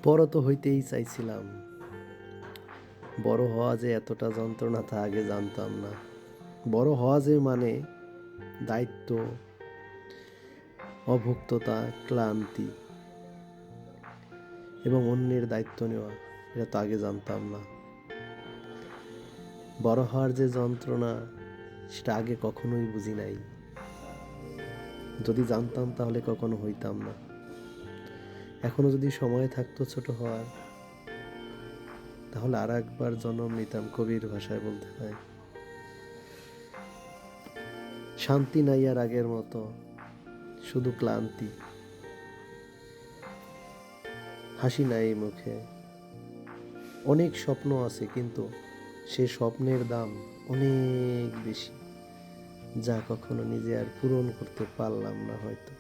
বড় তো হইতেই চাইছিলাম। বড় হওয়া যে এতটা যন্ত্রণা তা আগে জানতাম না। বড় হওয়া যে মানে দায়িত্ব, অভুক্ততা, ক্লান্তি এবং অন্যের দায়িত্ব নেওয়া, এটা তো আগে জানতাম না। বড় হওয়ার যে যন্ত্রণা সেটা আগে কখনোই বুঝি নাই। যদি জানতাম তাহলে কখনো হইতাম না। এখনো যদি সময় থাকতো ছোট হওয়ার, তাহলে আর একবার জন্ম নিতাম, কবির ভাষায় বলতে হয়। শান্তি নাই আর আগের মতো, শুধু ক্লান্তি। হাসি নাই মুখে। অনেক স্বপ্ন আছে, কিন্তু সে স্বপ্নের দাম অনেক বেশি, যা কখনো নিজে আর পূরণ করতে পারলাম না হয়তো।